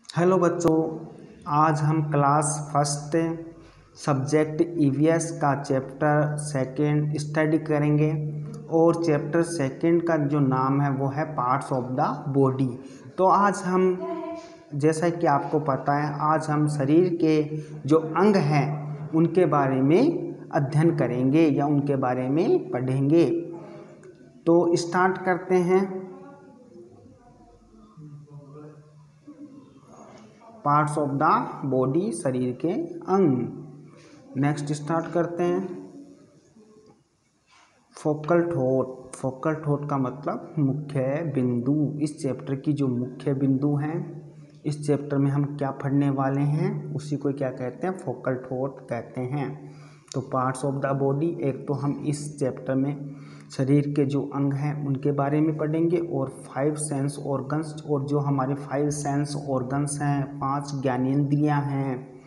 Hello बच्चों, आज हम क्लास फर्स्ट सब्जेक्ट ईवीएस का चैप्टर सेकंड स्टडी करेंगे और चैप्टर सेकंड का जो नाम है वो है पार्ट्स ऑफ द बॉडी। तो आज हम, जैसा कि आपको पता है, आज हम शरीर के जो अंग हैं उनके बारे में अध्ययन करेंगे या उनके बारे में पढ़ेंगे। तो स्टार्ट करते हैं। पार्ट्स ऑफ द बॉडी, शरीर के अंग। नेक्स्ट स्टार्ट करते हैं। Focal thought. फोकल थॉट का मतलब मुख्य बिंदु। इस चैप्टर की जो मुख्य बिंदु हैं, इस चैप्टर में हम क्या पढ़ने वाले हैं उसी को क्या कहते हैं, फोकल थॉट कहते हैं। तो पार्ट्स ऑफ द बॉडी, एक तो हम इस चैप्टर में शरीर के जो अंग हैं उनके बारे में पढ़ेंगे और 5 सेंस ऑर्गन्स, और जो हमारे 5 सेंस ऑर्गन्स हैं, 5 ज्ञानेंद्रियां हैं,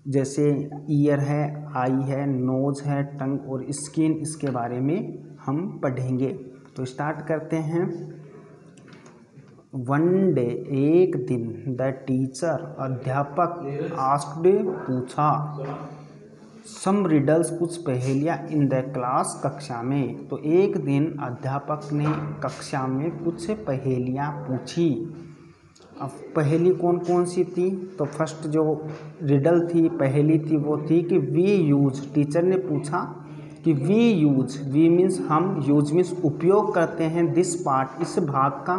जैसे ईयर है, आई है, नोज है, टंग और स्किन, इसके बारे में हम पढ़ेंगे। तो स्टार्ट करते हैं। वन डे, एक दिन, द टीचर, अध्यापक, आस्क्ड, पूछा, सम रिडल्स, कुछ पहेलियाँ, इन द क्लास, कक्षा में। तो एक दिन अध्यापक ने कक्षा में कुछ पहेलियाँ पूछी। अब पहेली कौन कौन सी थी? तो फर्स्ट जो रिडल थी, पहेली थी, वो थी कि वी यूज, टीचर ने पूछा कि वी यूज, वी मीन्स हम, यूज मीन्स उपयोग करते हैं, दिस पार्ट, इस भाग का,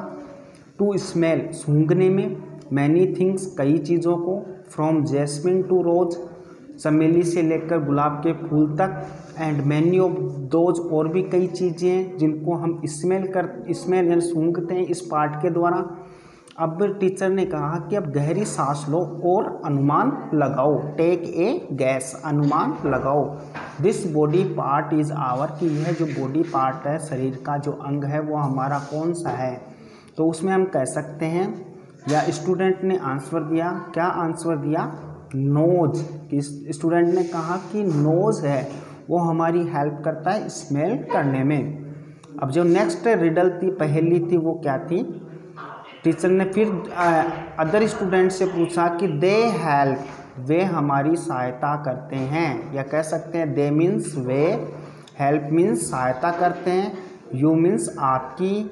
टू स्मेल, सूंघने में, मैनी थिंग्स, कई चीज़ों को, फ्रॉम जैस्मिन टू रोज, चमेली से लेकर गुलाब के फूल तक, एंड मैनी ऑफ दोज, और भी कई चीज़ें हैं जिनको हम स्मेल यानी सूंघते हैं इस पार्ट के द्वारा। अब टीचर ने कहा कि अब गहरी सांस लो और अनुमान लगाओ, टेक ए गैस, अनुमान लगाओ, this body part is our, कि यह जो बॉडी पार्ट है, शरीर का जो अंग है, वो हमारा कौन सा है। तो उसमें हम कह सकते हैं, या स्टूडेंट ने आंसर दिया, क्या आंसर दिया, नोज। कि स्टूडेंट ने कहा कि नोज है वो हमारी हेल्प करता है स्मेल करने में। अब जो नेक्स्ट रिडल थी, पहेली थी, वो क्या थी? टीचर ने फिर अदर स्टूडेंट से पूछा कि दे हेल्प, वे हमारी सहायता करते हैं, या कह सकते हैं दे मीन्स वे, हेल्प मीन्स सहायता करते हैं, यू मीन्स आपकी,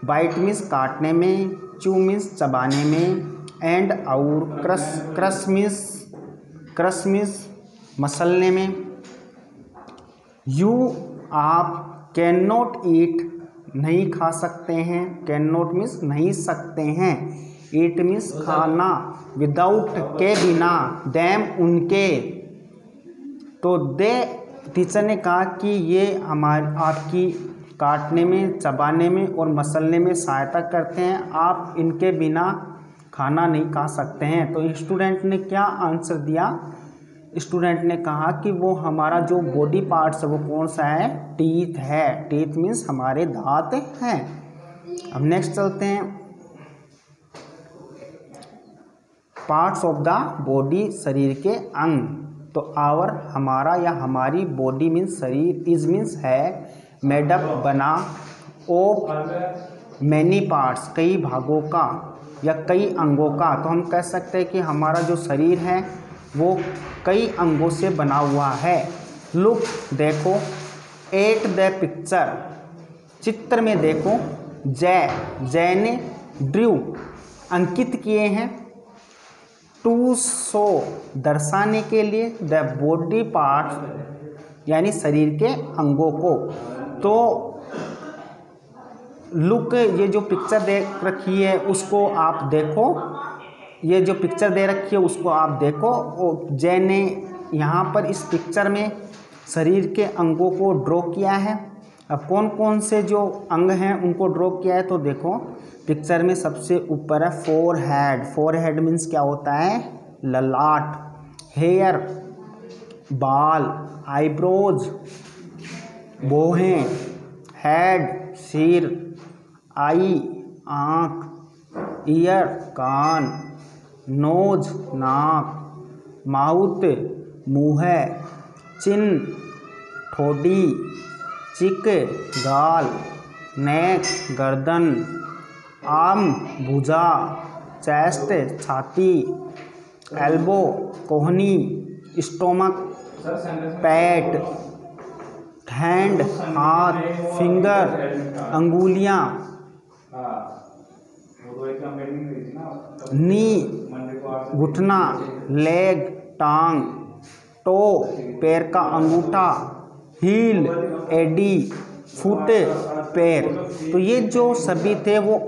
बाइट मीन्स काटने में, चू मीन्स चबाने में, एंड और, क्रश मीन्स मसलने में, यू आप, कैन नॉट ईट नहीं खा सकते हैं, कैन नॉट मीन्स नहीं सकते हैं, ईट मीन्स खाना, विदाउट के बिना, दैम उनके। तो दे, टीचर ने कहा कि ये आपकी काटने में, चबाने में और मसलने में सहायता करते हैं, आप इनके बिना खाना नहीं खा सकते हैं। तो स्टूडेंट ने क्या आंसर दिया? स्टूडेंट ने कहा कि वो हमारा जो बॉडी पार्ट्स है वो कौन सा है, टीथ है, टीथ मीन्स हमारे दांत हैं। अब नेक्स्ट चलते हैं, पार्ट्स ऑफ द बॉडी, शरीर के अंग। तो आवर, हमारा या हमारी, बॉडी मीन्स शरीर, इज मीन्स है, मेडअप बना, ऑफ मैनी पार्ट्स, कई भागों का या कई अंगों का। तो हम कह सकते हैं कि हमारा जो शरीर है वो कई अंगों से बना हुआ है। लुक, देखो, एट द पिक्चर, चित्र में देखो, जय ने ड्रू, अंकित किए हैं, टू शो, दर्शाने के लिए, द बॉडी पार्ट यानी शरीर के अंगों को। तो लुक, ये जो पिक्चर देख रखी है उसको आप देखो, ये जो पिक्चर दे रखी है उसको आप देखो। और जय ने यहाँ पर इस पिक्चर में शरीर के अंगों को ड्रॉ किया है। अब कौन कौन से जो अंग हैं उनको ड्रॉ किया है, तो देखो पिक्चर में सबसे ऊपर है फोरहेड। फोरहेड मीन्स क्या होता है, ललाट, हेयर, बाल, आईब्रोज, भौहें, हेड, सिर, आई, आँख, ईयर, कान, नोज, नाक, माउथ, मुँह, चिन, ठोड़ी, चिक, गाल, नेक गर्दन, आर्म भुजा, चेस्ट छाती, एल्बो कोहनी, स्टोमक पेट, हैंड हाथ, फिंगर अंगुलियां, नी घुटना, लेग टांग, टो पैर का अंगूठा, हील एडी, फुट पैर। तो ये जो सभी थे वो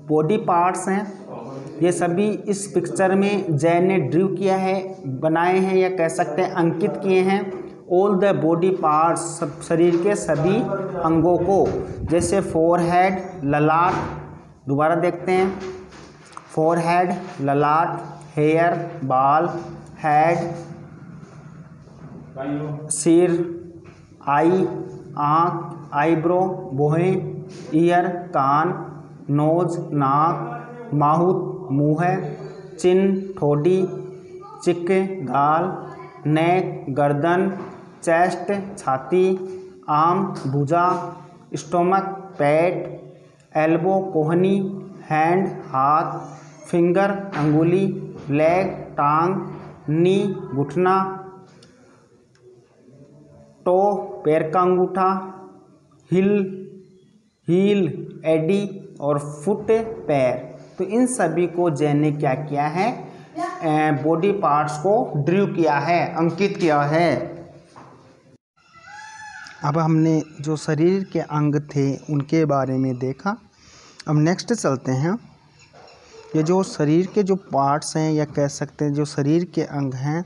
बॉडी पार्ट्स हैं। ये सभी इस पिक्चर में जय ने ड्रू किया है, बनाए हैं या कह सकते हैं अंकित किए हैं। ऑल द बॉडी पार्ट्स, सब शरीर के सभी अंगों को, जैसे फोरहेड ललाट, दोबारा देखते हैं, फोरहेड ललाट, हेयर बाल, हेड सिर, आई आँख, आईब्रो भौहें, ईयर कान, नोज नाक, माउथ मुँह, चिन ठोड़ी, चिक गाल, नेक गर्दन, चेस्ट छाती, आर्म भुजा, स्टोमक पेट, एल्बो कोहनी, हैंड हाथ, फिंगर अंगुली, लेग टांग, नी घुटना, टो पैर का अंगूठा, हील एडी और फुट पैर। तो इन सभी को जय ने क्या किया है, बॉडी पार्ट्स को ड्रू किया है, अंकित किया है। अब हमने जो शरीर के अंग थे उनके बारे में देखा। अब नेक्स्ट चलते हैं, ये जो शरीर के जो पार्ट्स हैं या कह सकते हैं जो शरीर के अंग हैं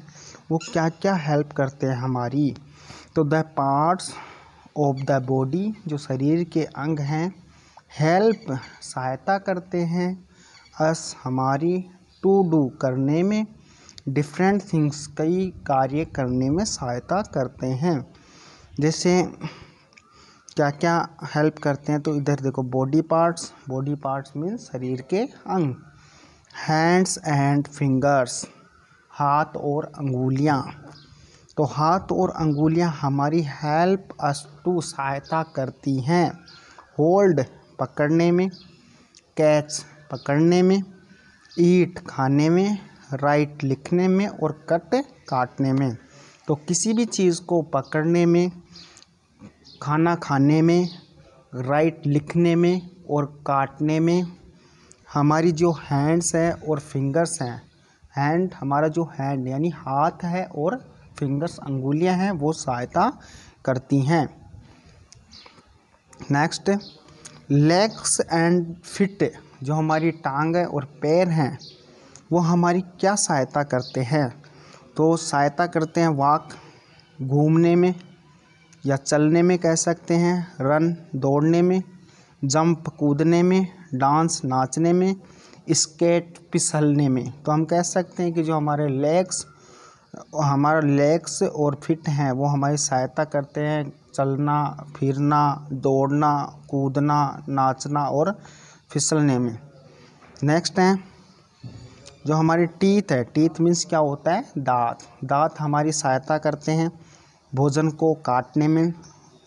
वो क्या क्या हेल्प करते हैं हमारी। तो the parts of the body, जो शरीर के अंग हैं, हेल्प सहायता करते हैं, अस हमारी, टू डू करने में, डिफरेंट थिंग्स कई कार्य करने में सहायता करते हैं। जैसे क्या क्या हेल्प करते हैं, तो इधर देखो बॉडी पार्ट्स मीन्स शरीर के अंग, हैंड्स एंड फिंगर्स, हाथ और अंगुलियां। तो हाथ और अंगुलियां हमारी हेल्प अस टू सहायता करती हैं, होल्ड पकड़ने में, कैच पकड़ने में, ईट खाने में, राइट लिखने में और कट काटने में। तो किसी भी चीज़ को पकड़ने में, खाना खाने में, राइट लिखने में और काटने में हमारी जो हैंड्स है और फिंगर्स हैं, हैंड हमारा जो हैंड यानी हाथ है और फिंगर्स अंगुलियां हैं वो सहायता करती हैं। नेक्स्ट, लेग्स एंड फिट, जो हमारी टांग है और पैर हैं वो हमारी क्या सहायता करते हैं, तो सहायता करते हैं वॉक घूमने में या चलने में कह सकते हैं, रन दौड़ने में, जंप कूदने में, डांस नाचने में, स्केट फिसलने में। तो हम कह सकते हैं कि जो हमारे लेग्स और फिट हैं वो हमारी सहायता करते हैं चलना फिरना, दौड़ना, कूदना, नाचना और फिसलने में। नेक्स्ट है जो हमारी टीथ है, टीथ मीन्स क्या होता है, दांत हमारी सहायता करते हैं भोजन को काटने में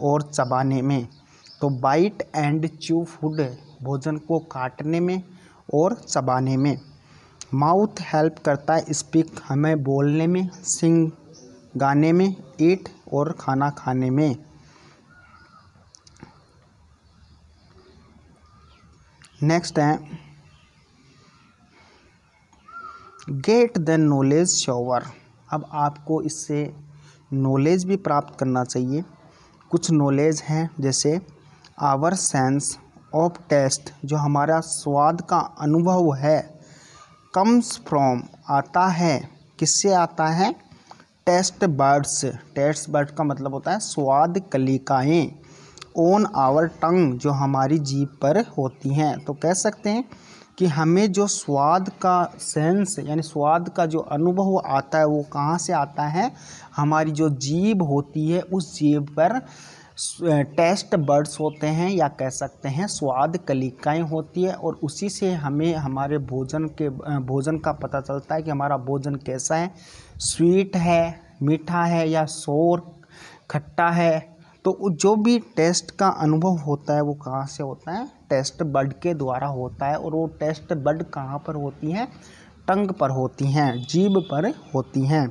और चबाने में। तो बाइट एंड च्यू फूड, भोजन को काटने में और चबाने में। माउथ हेल्प करता है स्पीक, हमें बोलने में, सिंग गाने में, ईट और खाना खाने में। नेक्स्ट है गेट द नॉलेज शॉवर। अब आपको इससे नॉलेज भी प्राप्त करना चाहिए। कुछ नॉलेज हैं जैसे आवर सेंस ऑफ टेस्ट, जो हमारा स्वाद का अनुभव है, कम्स फ्रॉम आता है, किससे आता है, टेस्ट बर्ड्स का मतलब होता है स्वाद कलिकाएँ, ऑन आवर टंग, जो हमारी जीभ पर होती हैं। तो कह सकते हैं कि हमें जो स्वाद का सेंस यानी स्वाद का जो अनुभव आता है वो कहाँ से आता है, हमारी जो जीभ होती है उस जीभ पर टेस्ट बर्ड्स होते हैं या कह सकते हैं स्वाद कलिकाएँ होती है, और उसी से हमें हमारे भोजन का पता चलता है कि हमारा भोजन कैसा है, स्वीट है, मीठा है या सोर खट्टा है, तो जो भी टेस्ट का अनुभव होता है वो कहाँ से होता है, टेस्ट बड के द्वारा होता है। और वो टेस्ट बड कहाँ पर होती हैं, टंग पर होती हैं, जीभ पर होती हैं।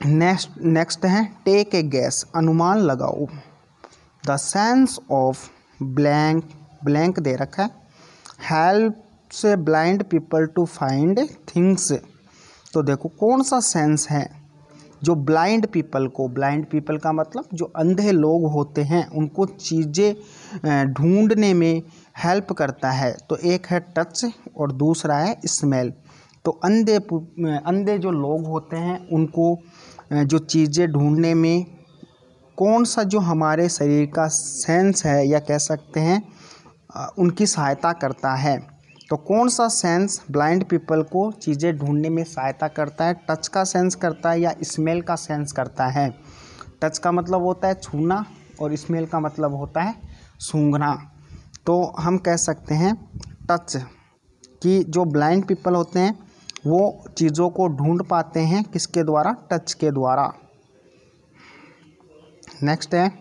नेक्स्ट है टेक ए गैस, अनुमान लगाओ। The sense of blank, blank दे रखा है, helps blind people to find things. तो देखो कौन सा सेंस है जो ब्लाइंड पीपल को, ब्लाइंड पीपल का मतलब जो अंधे लोग होते हैं उनको चीज़ें ढूंढने में हेल्प करता है। तो एक है टच और दूसरा है स्मेल। तो अंधे जो लोग होते हैं उनको जो चीज़ें ढूंढने में कौन सा जो हमारे शरीर का सेंस है या कह सकते हैं उनकी सहायता करता है। तो कौन सा सेंस ब्लाइंड पीपल को चीज़ें ढूंढने में सहायता करता है, टच का सेंस करता है या स्मेल का सेंस करता है। टच का मतलब होता है छूना और स्मेल का मतलब होता है सूंघना। तो हम कह सकते हैं टच कि जो ब्लाइंड पीपल होते हैं वो चीज़ों को ढूंढ पाते हैं किसके द्वारा, टच के द्वारा। नेक्स्ट है,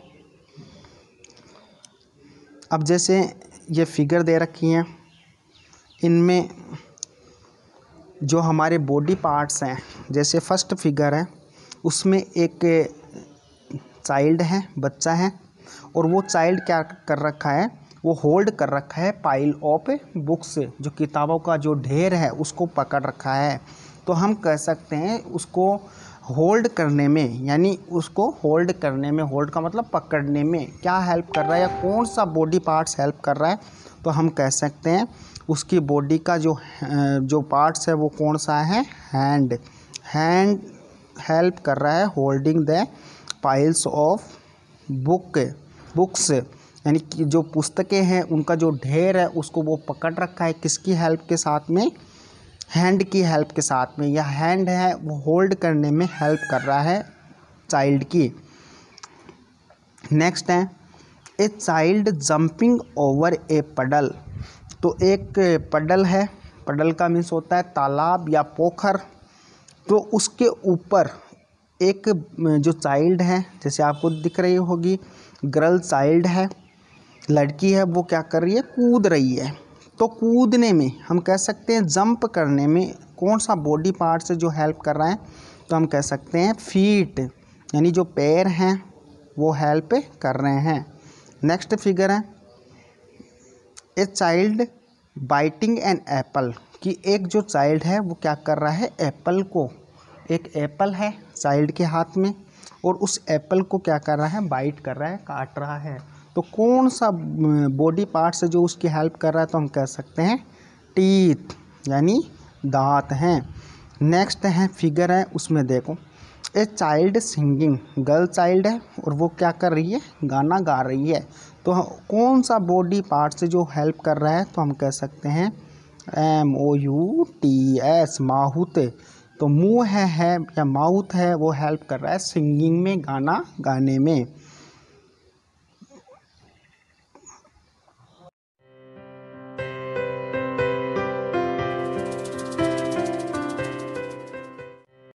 अब जैसे ये फिगर दे रखी हैं, इनमें जो हमारे बॉडी पार्ट्स हैं, जैसे फर्स्ट फिगर है उसमें एक चाइल्ड है, बच्चा है, और वो चाइल्ड क्या कर रखा है, वो होल्ड कर रखा है पाइल ऑफ बुक्स, जो किताबों का जो ढेर है उसको पकड़ रखा है। तो हम कह सकते हैं उसको होल्ड करने में, यानी उसको होल्ड करने में, होल्ड का मतलब पकड़ने में क्या हेल्प कर रहा है या कौन सा बॉडी पार्ट्स हेल्प कर रहा है। तो हम कह सकते हैं उसकी बॉडी का जो पार्ट्स है वो कौन सा है, हैंड। हैंड हेल्प कर रहा है holding the piles of books, यानी कि जो पुस्तकें हैं उनका जो ढेर है उसको वो पकड़ रखा है किसकी हेल्प के साथ में, हैंड की हेल्प के साथ में। यह हैंड है वो होल्ड करने में हेल्प कर रहा है चाइल्ड की। नेक्स्ट है ए चाइल्ड जंपिंग ओवर ए पडल। तो एक पडल है, पडल का मीन्स होता है तालाब या पोखर। तो उसके ऊपर एक जो चाइल्ड है, जैसे आपको दिख रही होगी गर्ल चाइल्ड है, लड़की है, वो क्या कर रही है, कूद रही है। तो कूदने में हम कह सकते हैं जंप करने में कौन सा बॉडी पार्ट से जो हेल्प कर रहा है, तो हम कह सकते हैं फीट, यानी जो पैर हैं वो हेल्प कर रहे हैं। नेक्स्ट फिगर है a child biting an apple, कि एक जो चाइल्ड है वो क्या कर रहा है, एप्पल को, एक एप्पल है चाइल्ड के हाथ में और उस एप्पल को क्या कर रहा है, बाइट कर रहा है, काट रहा है। तो कौन सा बॉडी पार्ट से जो उसकी हेल्प कर रहा है, तो हम कह सकते हैं टीथ, यानी दांत हैं। नेक्स्ट है फिगर है, उसमें देखो a child singing, girl child है और वो क्या कर रही है, गाना गा रही है। तो कौन सा बॉडी पार्ट से जो हेल्प कर रहा है, तो हम कह सकते हैं MOUTH, माउथ। तो मुंह है या माउथ है वो हेल्प कर रहा है सिंगिंग में, गाना गाने में।